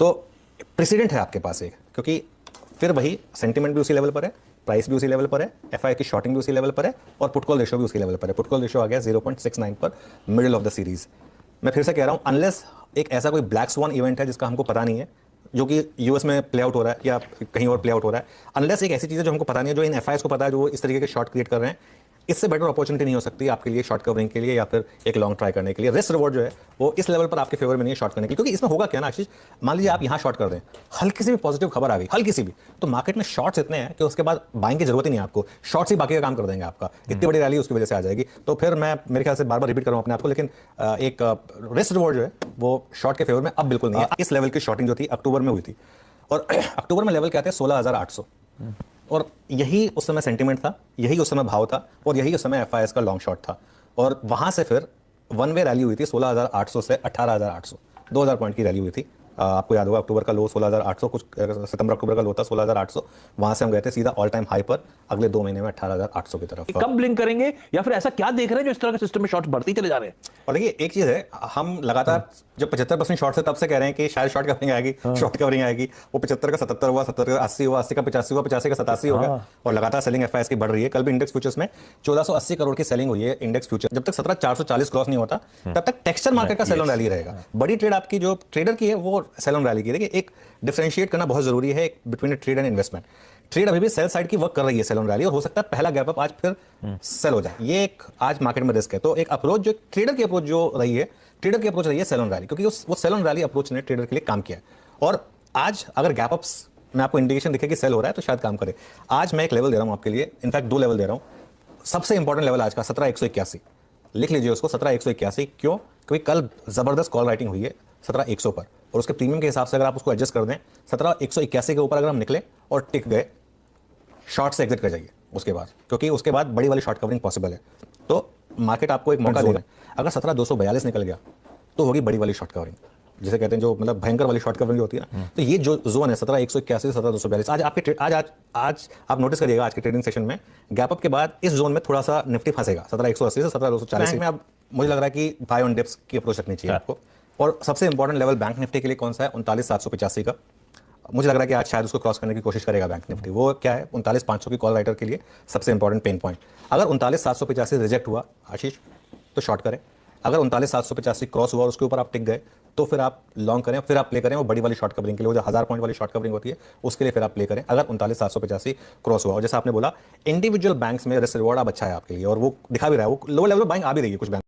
तो प्रेसिडेंट है आपके पास एक, क्योंकि फिर वही सेंटिमेंट भी उसी लेवल पर है, प्राइस भी उसी लेवल पर है, एफआई की शॉर्टिंग भी उसी लेवल पर है, और पुट कॉल रेशियो भी उसी लेवल पर है। पुट कॉल रेशियो आ गया 0.69 पर मिडिल ऑफ द सीरीज। मैं फिर से कह रहा हूं, अनलेस एक ऐसा कोई ब्लैक स्वान इवेंट है जिसका हमको पता नहीं है, जो कि यूएस में प्ले आउट हो रहा है या कहीं और प्ले आउट हो रहा है, अनलेस एक ऐसी चीज़ है जो हमको पता नहीं है, जो इन एफआईएस को पता है, जो इस तरीके के शॉर्ट क्रिएट कर रहे हैं, इससे बेटर अपॉर्चुनिटी नहीं हो सकती आपके लिए शॉर्ट कवरिंग के लिए या फिर एक लॉन्ग ट्राई करने के लिए। रिस्क रिवॉर्ड जो है वो इस लेवल पर आपके फेवर में नहीं है शॉर्ट करने की, क्योंकि इसमें होगा क्या ना आशीष, मान लीजिए आप यहाँ शॉर्ट कर दें, हल्की सी भी पॉजिटिव खबर आ गई, हल्की सी भी, तो मार्केट में शॉर्ट्स इतने हैं कि उसके बाद बाइंग की जरूरत ही नहीं है आपको, शॉर्ट्स ही बाकी का काम कर देंगे आपका, इतनी बड़ी रैली उसकी वजह से आ जाएगी। तो फिर मैं मेरे ख्याल से बार बार रिपीट कर रहा हूँ अपने आपको, लेकिन एक रिस्क रिवॉर्ड जो है वो शॉर्ट के फेवर में अब बिल्कुल नहीं है। इस लेवल की शॉर्टिंग जो थी अक्टूबर में हुई थी, और अक्टूबर में लेवल क्या थे, 16,800, और यही उस समय सेंटीमेंट था, यही उस समय भाव था, और यही उस समय एफआईएस का लॉन्ग शॉट था। और वहां से फिर वन वे रैली हुई थी 16,800 से 18,800, 2,000 पॉइंट की रैली हुई थी। आपको याद होगा अक्टूबर का लो 16,800, कुछ सितंबर अक्टूबर का लो था 16,800, वहां से हम गए थे सीधा ऑल टाइम हाई पर अगले 2 महीने में 18,800 की तरफ। कब ब्लिंक करेंगे, या फिर ऐसा क्या देख रहे हैं जो इस तरह के सिस्टम में शॉर्ट्स बढ़ते ही चले जा रहे हैं? और देखिए एक चीज है, हम लगातार जब 75% शॉर्ट से तब से कह रहे हैं कि शायद शॉर्ट कवरिंग आएगी, शॉर्ट कवरिंग आएगी, वो 75 का 77 हुआ, 70 का 80 हुआ, 80 का 85 हुआ, 85 का 87 हो गया, और लगातार सेलिंग एफआईएस की बढ़ रही है। कल भी इंडेक्स फ्यूचर्स में 1480 करोड़ की सेलिंग हुई है इंडेक्स फ्यूचर। जब तक 17,440 क्रॉस नहीं होता तब तक टेक्सचर मार्केट का सेल ऑन रैली रहेगा। बड़ी ट्रेड आपकी जो ट्रेडर की है वो सेल ऑन रैली की। देखिए एक डिफरेंशिएट करना बहुत जरूरी है between trade and investment. Trade अभी भी सेल साइड की वर्क कर रही है सेल ऑन रैली, और हो सकता है पहला गैप अप आज फिर सेल हो जाए, ये एक आज मार्केट में रिस्क है। तो एक अप्रोच जो ट्रेडर की अप्रोच जो रही है, ट्रेडर की अप्रोच रही है सेल ऑन रैली, क्योंकि वो सेल ऑन रैली अप्रोच ने ट्रेडर के लिए काम किया है। और आज अगर गैप अप्स में आपको इंडिकेशन दिखे कि सेल हो रहा है तो शायद काम करे। आज मैं एक लेवल दे रहा हूं आपके लिए, इनफैक्ट 2 लेवल दे रहा हूं। सबसे इंपॉर्टेंट लेवल आज का 17,181, लिख लीजिए उसको, 17,181। क्यों? क्योंकि कल जबरदस्त कॉल राइटिंग हुई है 17,100 पर, और उसके प्रीमियम के हिसाब से अगर आप उसको एडजस्ट कर दें 17,181 के ऊपर अगर हम निकले और टिक गए, शॉर्ट से एग्जिट कर जाइए उसके बाद, क्योंकि उसके बाद बड़ी वाली शॉर्ट कवरिंग पॉसिबल है। तो मार्केट आपको एक मौका दे रहा है। अगर 17,242 निकल गया तो होगी बड़ी वाली शॉर्ट कवरिंग, जिसे कहते हैं जो मतलब भयंकर वाली शॉर्ट कवरिंग होती है ना। तो ये जो जोन है 17,181 से 17,242, आज आपके आज आप नोटिस करिएगा आज के ट्रेडिंग सेशन में गैप अप के बाद इस जोन में थोड़ा सा निफ्टी फंसेगा 17,180 से 17,240 में। अब मुझे लग रहा है कि बाय ऑन डिप्स की अप्रोच रखनी चाहिए आपको। और सबसे इंपॉर्टेंट लेवल बैंक निफ्टी के लिए कौन सा है? 39,785 का। मुझे लग रहा है कि आज शायद उसको क्रॉस करने की कोशिश करेगा बैंक निफ्टी। वो क्या है? 39,500 की कॉल राइटर के लिए सबसे इंपॉर्टेंट पेन पॉइंट। अगर 39,785 रिजेक्ट हुआ आशीष तो शॉर्ट करें। अगर 39,785 क्रॉस हुआ और उसके ऊपर आप टिक गए तो फिर आप लॉन्ग करें, फिर आप प्ले करें वो बड़ी वाली शॉर्ट कवरिंग के लिए, वो जो 1000 पॉइंट वाली शॉर्ट कवरिंग होती है उसके लिए फिर आप प्ले करें अगर 39,785 क्रॉस हुआ। और जैसा आपने बोला इंडिविजुअल बैंक्स में रिस्क रिवॉर्ड अब अच्छा है आपके लिए, और वो दिखा भी रहा है, वो लो लेवल बाइंग आ भी रही है कुछ बैंक।